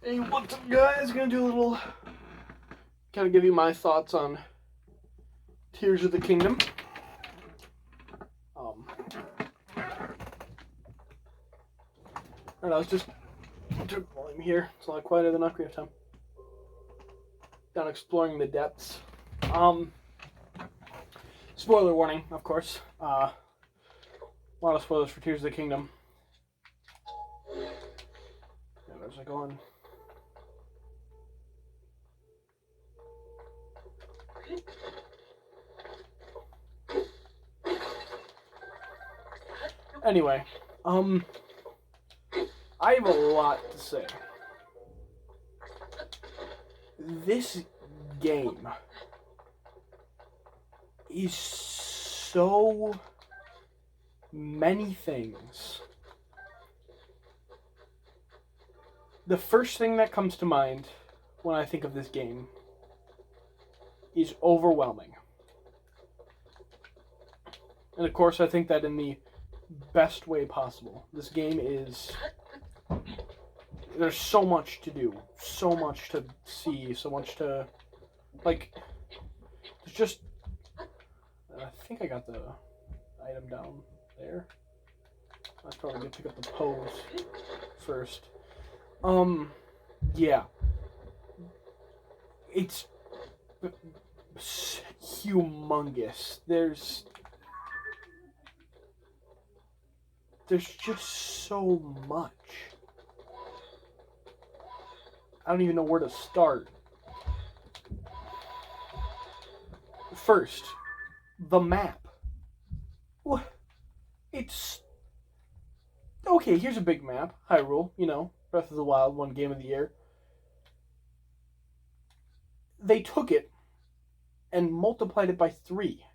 Hey, what's up, guys? Gonna do a little, kind of give you my thoughts on Tears of the Kingdom. Alright, I was just turn the volume here. It's a lot quieter than Ocarina of Time. Down exploring the depths. Spoiler warning, of course. A lot of spoilers for Tears of the Kingdom. Yeah, where's I going? Anyway, I have a lot to say. This game is so many things. The first thing that comes to mind when I think of this game is overwhelming. And of course, I think that in the best way possible. This game is... There's so much to do, so much to see, so much to... Like, there's just... I think I got the item down there. I should probably pick up the pose first. Yeah. It's humongous. There's just so much. I don't even know where to start. First, the map. It's... Okay, here's a big map. Hyrule, you know, Breath of the Wild, won Game of the Year. They took it and multiplied it by 3.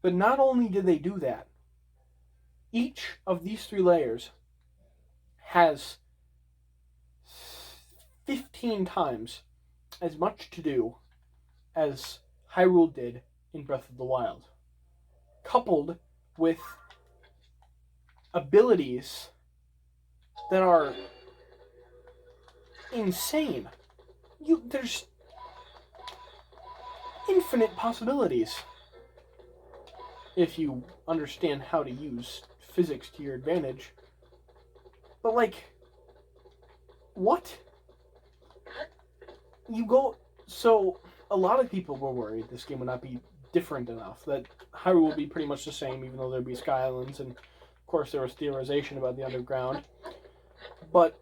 But not only did they do that, each of these 3 layers has 15 times as much to do as Hyrule did in Breath of the Wild, coupled with abilities that are insane. There's infinite possibilities if you understand how to use physics to your advantage. But like, what? You go... So, a lot of people were worried this game would not be different enough, that Hyrule would be pretty much the same, even though there'd be Sky Islands, and of course there was theorization about the underground. But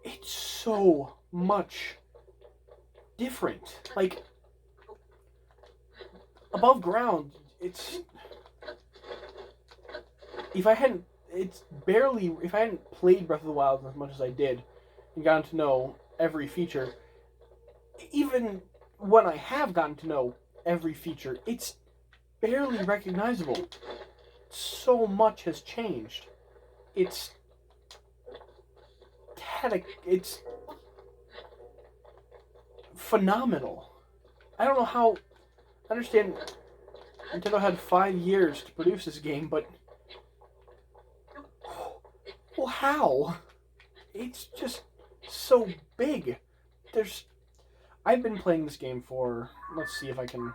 it's so much different. Like, above ground, it's... If I hadn't played Breath of the Wild as much as I did, and gotten to know every feature, even when I have gotten to know every feature, it's barely recognizable. So much has changed. It's phenomenal. I don't know how... I understand Nintendo had 5 years to produce this game, but... Well, how? It's just so big. I've been playing this game for... Let's see if I can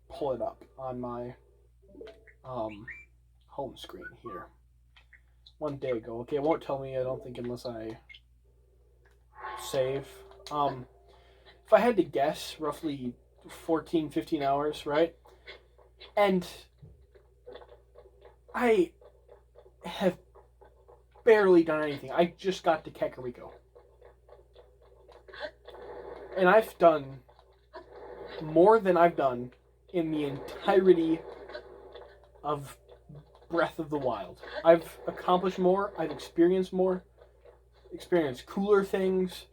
pull it up on my home screen here. 1 day ago. Okay, it won't tell me, I don't think, unless I save. If I had to guess, roughly 14, 15 hours, right? And I have barely done anything. I just got to Kakariko. And I've done more than I've done in the entirety of Breath of the Wild. I've accomplished more. I've experienced more. Experienced cooler things.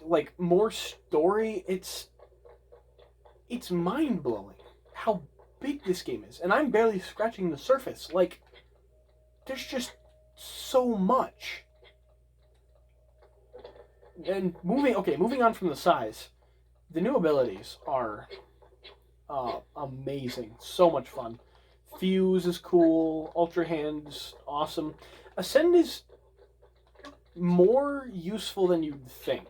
Like, more story. It's mind-blowing how big this game is. And I'm barely scratching the surface. Like, there's just so much. And moving on from the size, the new abilities are amazing. So much fun. Fuse is cool. Ultra Hand's awesome. Ascend is more useful than you'd think.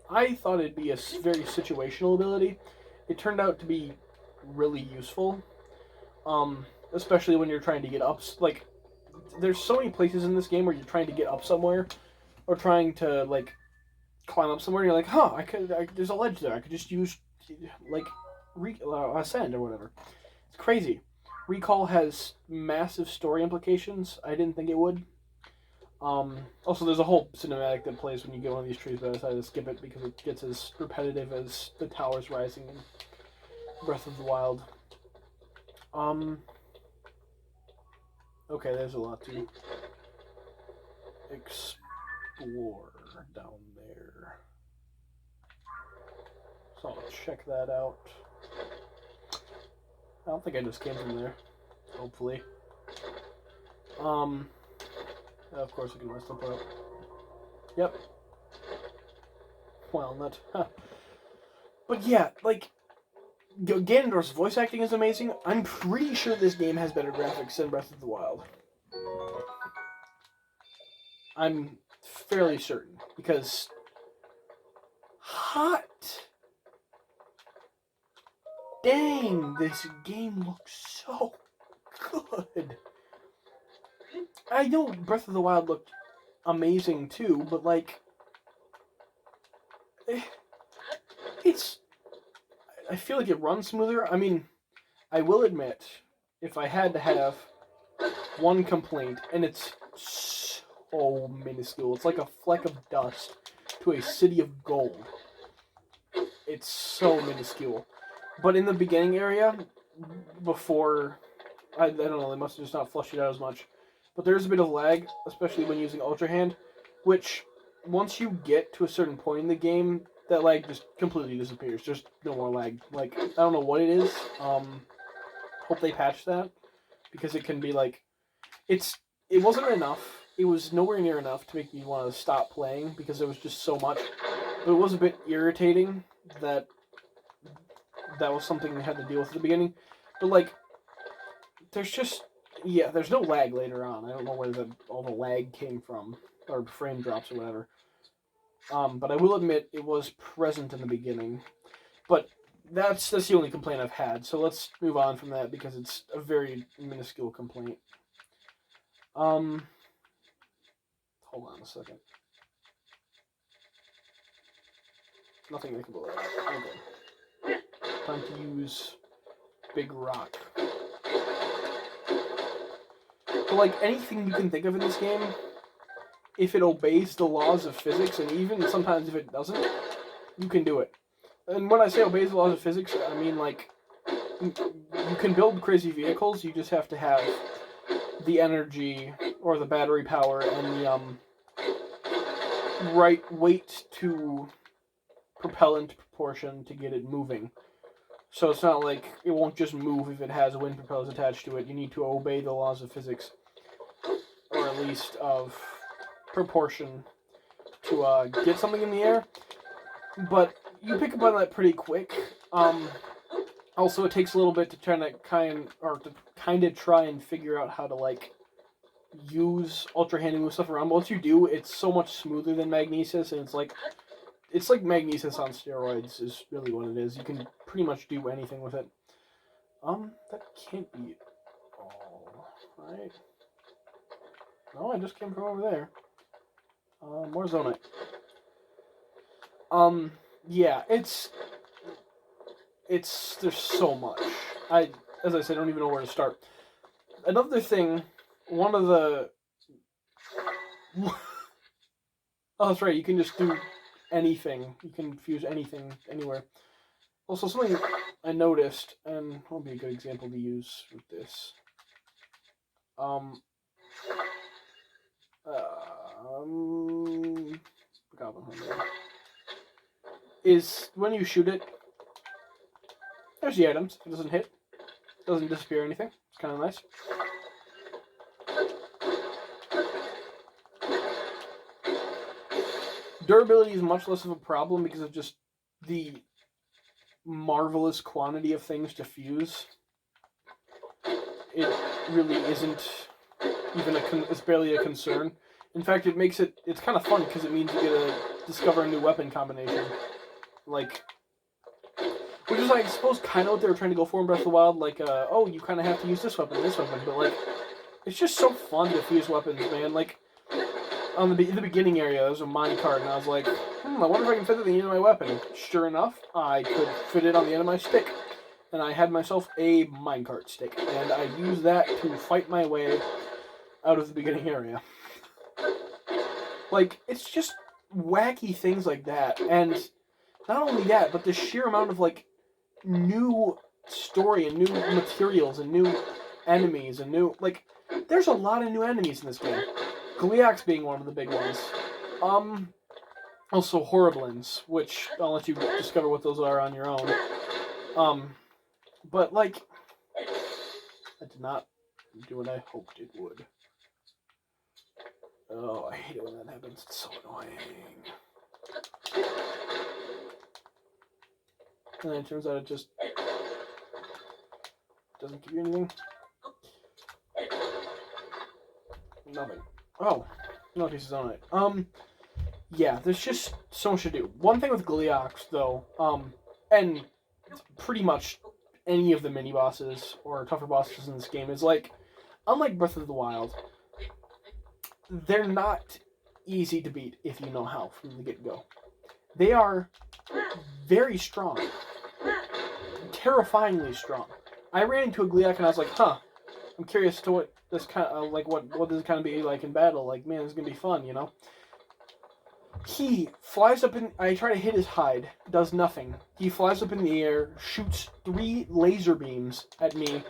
I thought it'd be a very situational ability. It turned out to be really useful, especially when you're trying to get up. Like, there's so many places in this game where you're trying to get up somewhere or trying to like climb up somewhere. And you're like, huh, there's a ledge there. I could just use like ascend or whatever. It's crazy. Recall has massive story implications. I didn't think it would. Also, there's a whole cinematic that plays when you get one of these trees, but I decided to skip it because it gets as repetitive as the towers rising in Breath of the Wild. Okay, there's a lot to explore down there. So I'll check that out. I don't think I just came from there. Hopefully. Of course I can mess up. Yep. Well, not. Huh. But yeah, like, Ganondorf's voice acting is amazing. I'm pretty sure this game has better graphics than Breath of the Wild. I'm fairly certain, because hot dang, this game looks so good. I know Breath of the Wild looked amazing too, but like, it's, I feel like it runs smoother. I mean, I will admit, if I had to have one complaint, and it's so minuscule, it's like a fleck of dust to a city of gold. It's so minuscule. But in the beginning area, before, I don't know, they must have just not flushed it out as much. But there's a bit of lag, especially when using Ultra Hand, which, once you get to a certain point in the game, that lag just completely disappears. There's no more lag. Like, I don't know what it is. Hope they patch that, because it can be like, it wasn't enough. It was nowhere near enough to make me want to stop playing, because there was just so much. But it was a bit irritating that was something we had to deal with at the beginning. But like, there's no lag later on. I don't know where all the lag came from, or frame drops or whatever. But I will admit it was present in the beginning. But that's the only complaint I've had. So let's move on from that, because it's a very minuscule complaint. Hold on a second. Nothing that can blow that up. Okay. Time to use Big Rock. But like, anything you can think of in this game, if it obeys the laws of physics, and even sometimes if it doesn't, you can do it. And when I say obeys the laws of physics, I mean like, you can build crazy vehicles, you just have to have the energy or the battery power and the right weight to propellant proportion to get it moving. So it's not like it won't just move if it has wind propellers attached to it. You need to obey the laws of physics, or at least of proportion, to get something in the air. But you pick up on that pretty quick. Also, it takes a little bit to try to kind of try and figure out how to like use Ultra Hand and move stuff around. But once you do, it's so much smoother than Magnesis, and it's like Magnesis on steroids is really what it is. You can pretty much do anything with it. That can't be all right. No, I just came from over there. More Zonite. Yeah, it's there's so much. As I said, I don't even know where to start. Another thing, one of the oh, that's right. You can just do anything. You can fuse anything anywhere. Also, something I noticed, and will be a good example to use with this. Is when you shoot it, there's the items. It doesn't hit, doesn't disappear or anything. It's kind of nice. Durability is much less of a problem because of just the marvelous quantity of things to fuse. It really isn't even it's barely a concern. In fact, it's kind of fun because it means you get to discover a new weapon combination. Like, which is, I suppose, kind of what they were trying to go for in Breath of the Wild. Like, oh, you kind of have to use this weapon, but like, it's just so fun to fuse weapons, man. Like, on the beginning area, there was a minecart, and I was like, I wonder if I can fit it at the end of my weapon. Sure enough, I could fit it on the end of my stick. And I had myself a minecart stick, and I used that to fight my way out of the beginning area. Like, it's just wacky things like that, and not only that, but the sheer amount of, like, new story and new materials and new enemies and new, like, there's a lot of new enemies in this game. Gleeoks being one of the big ones. Also Horriblins, which I'll let you discover what those are on your own. But, like, I did not do what I hoped it would. Oh, I hate it when that happens. It's so annoying. And then it turns out it just doesn't give you anything. Nothing. Oh, no pieces on it. Yeah, there's just so much to do. One thing with Gleeoks, though, and pretty much any of the mini bosses or tougher bosses in this game is, like, unlike Breath of the Wild, they're not easy to beat if you know how from the get-go. They are very strong. Terrifyingly strong. I ran into a Gleeok and I was like, I'm curious to what this kind of, like, what does it kind of be like in battle? Like, man, this is going to be fun, you know? He flies up in... I try to hit his hide. Does nothing. He flies up in the air, shoots 3 laser beams at me,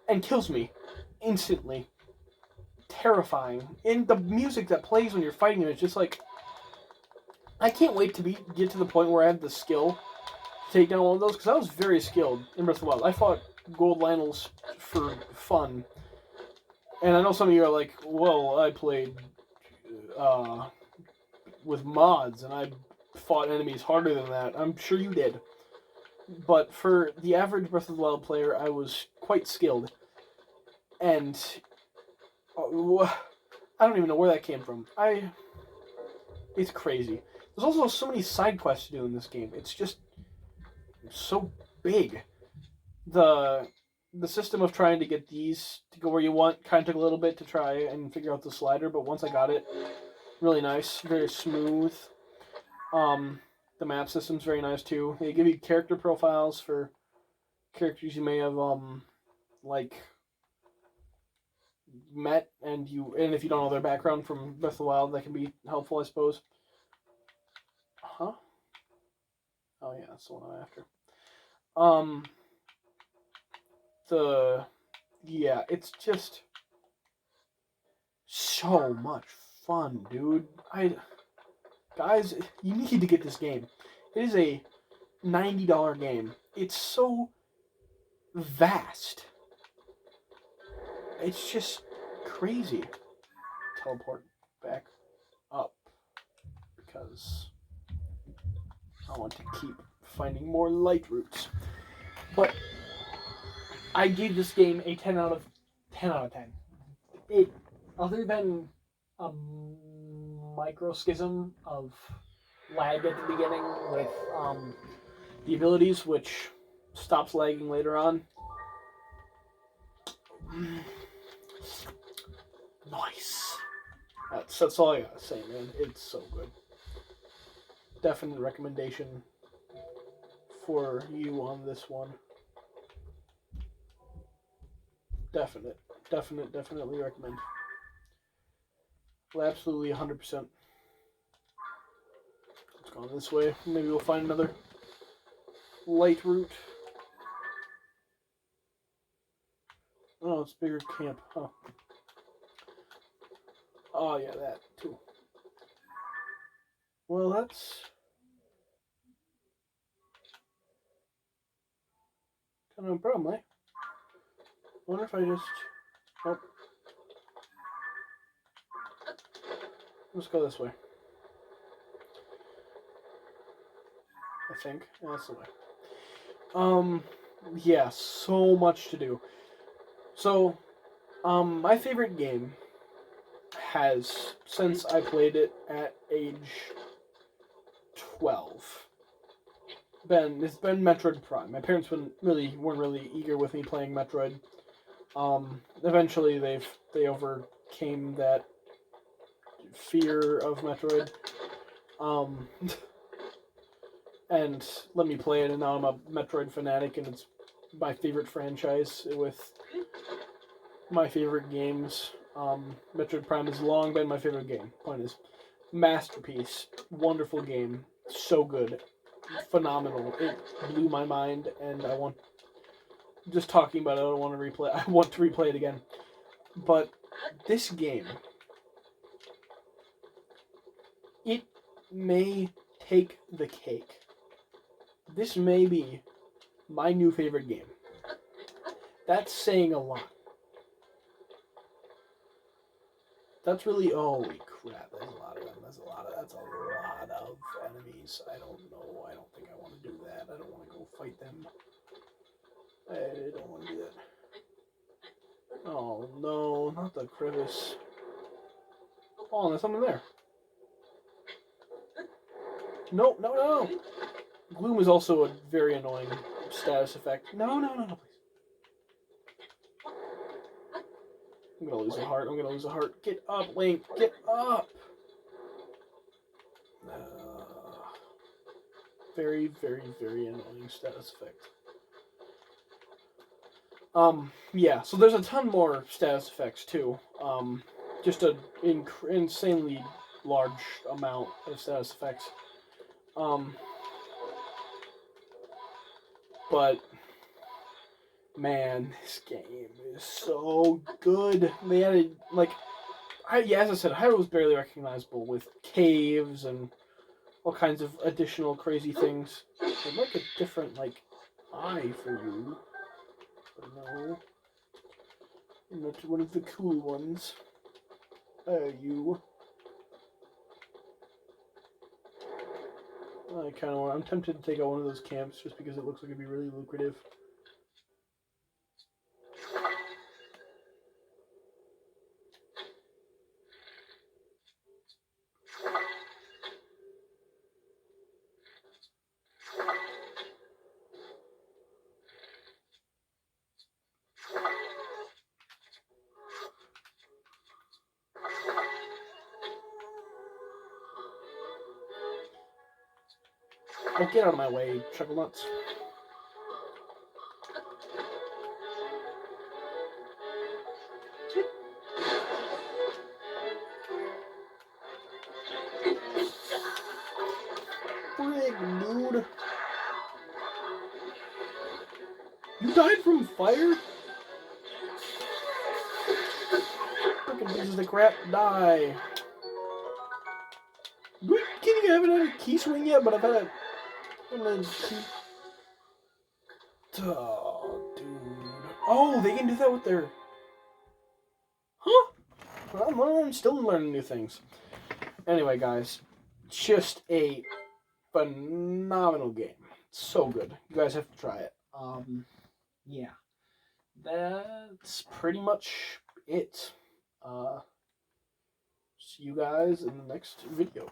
and kills me instantly. Terrifying. And the music that plays when you're fighting him is just like... I can't wait to get to the point where I have the skill to take down one of those, because I was very skilled in Breath of the Wild. I fought Gold Lynels for fun. And I know some of you are like, well, I played... with mods, and I fought enemies harder than that. I'm sure you did. But for the average Breath of the Wild player, I was quite skilled. And I don't even know where that came from. It's crazy. There's also so many side quests to do in this game. It's just so big. The system of trying to get these to go where you want kind of took a little bit to try and figure out the slider, but once I got it, really nice, very smooth. The map system's very nice too. They give you character profiles for characters you may have like met, and if you don't know their background from Breath of the Wild, that can be helpful, I suppose. Huh? Oh yeah, that's the one I'm after. Yeah, it's just so much fun, dude. Guys, you need to get this game. It is a $90 game. It's so vast. It's just crazy. Teleport back up because I want to keep finding more light routes. But I gave this game a 10 out of 10. It, other than a micro schism of lag at the beginning with the abilities, which stops lagging later on. Nice. That's all I gotta say, man. It's so good. Definite recommendation for you on this one. Definitely recommend. Well, absolutely 100%. Let's go this way. Maybe we'll find another light route. Oh, it's bigger camp, huh? Oh, yeah, that too. Well, that's kind of a problem, eh? I wonder if I just... Oh. Let's go this way. I think. Yeah, that's the way. Yeah, so much to do. So, my favorite game has, since I played it at age 12, it's been Metroid Prime. My parents weren't really eager with me playing Metroid. Eventually they overcame that fear of Metroid. And let me play it, and now I'm a Metroid fanatic, and it's my favorite franchise with my favorite games. Metroid Prime has long been my favorite game. Point is, masterpiece, wonderful game, so good, phenomenal. It blew my mind, and just talking about it, I want to replay it again. But this game, it may take the cake. This may be my new favorite game. That's saying a lot. That's really, holy crap, there's a lot of them. That's a lot of enemies. I don't know. I don't think I want to do that. I don't want to go fight them. I don't want to do that. Oh no, not the crevice. Oh, there's something there. No. Gloom is also a very annoying status effect. No, please. I'm gonna lose a heart. Get up, Link. Get up. Very, very, very annoying status effect. Yeah, so there's a ton more status effects too. Just an insanely large amount of status effects. But man, this game is so good. They added, like, as I said, Hyrule was barely recognizable with caves and all kinds of additional crazy things. I'd like a different, like, eye for you. But no. Not one of the cool ones. You. I'm tempted to take out one of those camps just because it looks like it'd be really lucrative. Oh, get out of my way, chuckle nuts. Frig, dude. You died from fire? Freaking pieces of crap, die. Are you kidding? I haven't had a key swing yet, but I've had a key. Oh, dude. Oh, they can do that with their... Huh? Well, I'm still learning new things. Anyway, guys, just a phenomenal game. So good. You guys have to try it. Yeah. That's pretty much it. See you guys in the next video.